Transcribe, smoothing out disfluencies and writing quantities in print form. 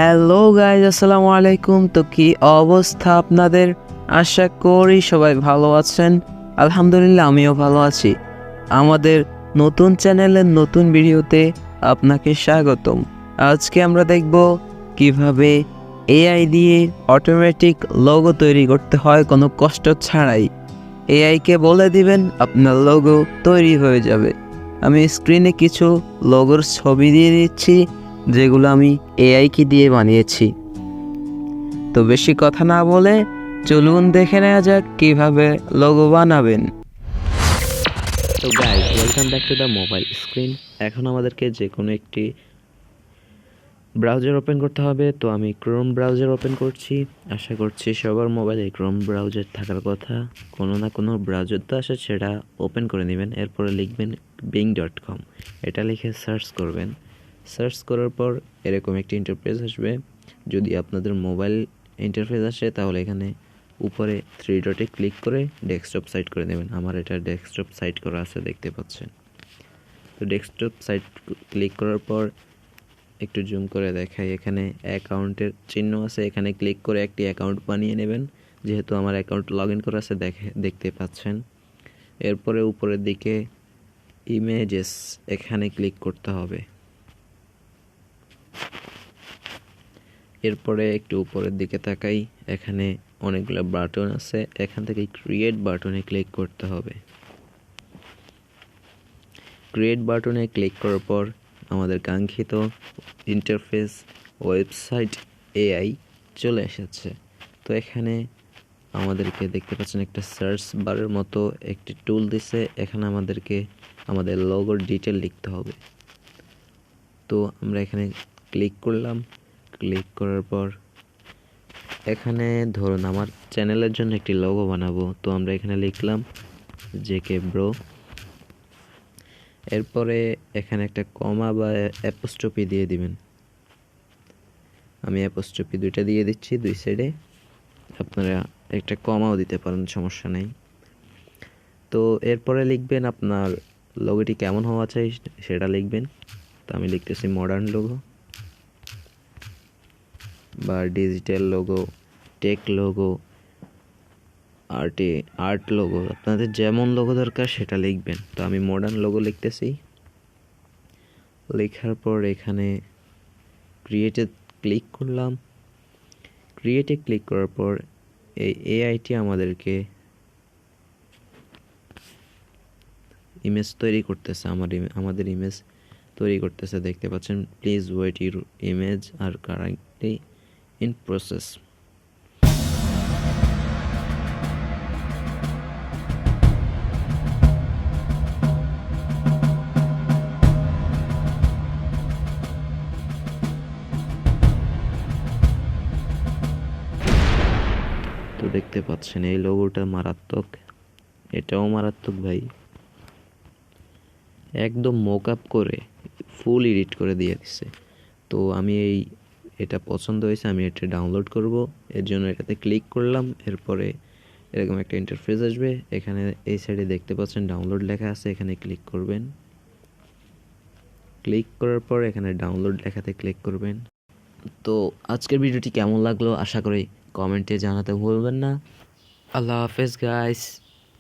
Hello guys, আসসালামু আলাইকুম। তো কি অবস্থা আপনাদের? আশা করি সবাই ভালো আছেন। আলহামদুলিল্লাহ আমিও ভালো আছি। আমাদের নতুন চ্যানেলের নতুন ভিডিওতে আপনাকে স্বাগতম। আজকে আমরা দেখব কিভাবে এআই দিয়ে অটোমেটিক লোগো তৈরি করতে হয় কোনো কষ্ট ছাড়াই। এআইকে বলে দিবেন, আপনার লোগো তৈরি হয়ে যাবে। আমি স্ক্রিনে কিছু লোগোর ছবি দিয়ে দিচ্ছি, যেগুলো আমি এআইকে দিয়ে বানিয়েছি। তো বেশি কথা না বলে চলুন দেখে নেওয়া যাক কিভাবে লোগো বানাবেন। তো guys, welcome back to the mobile screen. এখন আমাদেরকে যে কোনো একটি ব্রাউজার ওপেন করতে হবে। তো আমি ক্রোম ব্রাউজার ওপেন করছি। আশা করছি সবার মোবাইলে ক্রোম ব্রাউজার থাকার কথা। কোনো না কোনো ব্রাউজার তো আসে, সেটা ওপেন করে নেবেন। এরপরে লিখবেন bing.com। এটা লিখে সার্চ করবেন। সার্চ করার পর এরকম একটি ইন্টারফেস আসবে। যদি আপনাদের মোবাইল ইন্টারফেস আসে তাহলে এখানে উপরে 3 ডটে ক্লিক করে ডেস্কটপ সাইট করে নেবেন। আমার এটা ডেস্কটপ সাইট করা আছে, দেখতে পাচ্ছেন। তো ডেস্কটপ সাইট ক্লিক করার পর একটু জুম করে দেখাই, এখানে অ্যাকাউন্টের চিহ্ন আছে। এখানে ক্লিক করে একটি অ্যাকাউন্ট বানিয়ে নেবেন। যেহেতু আমার অ্যাকাউন্ট লগ ইন করা আছে, দেখতে পাচ্ছেন। এরপরে উপরের দিকে ইমেজেস, এখানে ক্লিক করতে হবে। এরপরে একটু উপরের দিকে তাকাই, এখানে অনেকগুলো বাটন আছে। এখান থেকে ক্রিয়েট বাটনে ক্লিক করতে হবে। ক্রিয়েট বাটনে ক্লিক করার পর আমাদের কাঙ্ক্ষিত ইন্টারফেস ওয়েবসাইট এআই চলে এসেছে। তো এখানে আমাদেরকে দেখতে পাচ্ছেন একটা সার্চ বারের মতো একটি টুল দিছে। এখানে আমাদেরকে আমাদের লোগোর ডিটেল লিখতে হবে। তো আমরা এখানে ক্লিক করলাম। ক্লিক করার পর এখানে ধরুন আমার চ্যানেলের জন্য একটি লোগো বানাবো। তো আমরা এখানে লিখলাম জেকে ব্রো। এরপরে এখানে একটা কমা বা অ্যাপোস্ট্রফি দিয়ে দিবেন। আমি অ্যাপোস্ট্রফি 2টা দিয়ে দিচ্ছি 2 সাইডে। আপনারা একটা কমাও দিতে পারেন, সমস্যা নেই। তো এরপরে লিখবেন আপনার লোগোটি কেমন হওয়া চাই সেটা লিখবেন। তো আমি লিখতেছি মডার্ন লোগো বা digital logo, tech logo, art logo. আপনাদের যেমন লোগো দরকার সেটা লিখবেন। তো আমি মডার্ন লোগো লিখতেছি। লেখার পর এখানে ক্রিয়েটে ক্লিক করলাম। ক্রিয়েটে ক্লিক করার পর এই এআইটি আমাদেরকে ইমেজ তৈরি করতেছে। আমাদের ইমেজ তৈরি করতেছে, দেখতে পাচ্ছেন। Please wait, your image are currently in process. তো দেখতে পাচ্ছেন এই লোগোটা মারাত্মক, এটাও মারাত্মক ভাই। একদম মকআপ করে ফুল এডিট করে দিয়ে দিচ্ছে। তো আমি এটা পছন্দ হয়েছে, আমি এটা ডাউনলোড করব। এর জন্য এটাতে ক্লিক করলাম। এরপরে এরকম একটা ইন্টারফেস আসবে। এখানে এই সাইডে দেখতে পাচ্ছেন ডাউনলোড লেখা আছে, এখানে ক্লিক করবেন। ক্লিক করার পর এখানে ডাউনলোড লেখাতে ক্লিক করবেন। তো আজকের ভিডিওটি কেমন লাগলো আশা করি কমেন্টে জানাতে ভুলবেন না। আল্লাহ হাফেজ গাইস।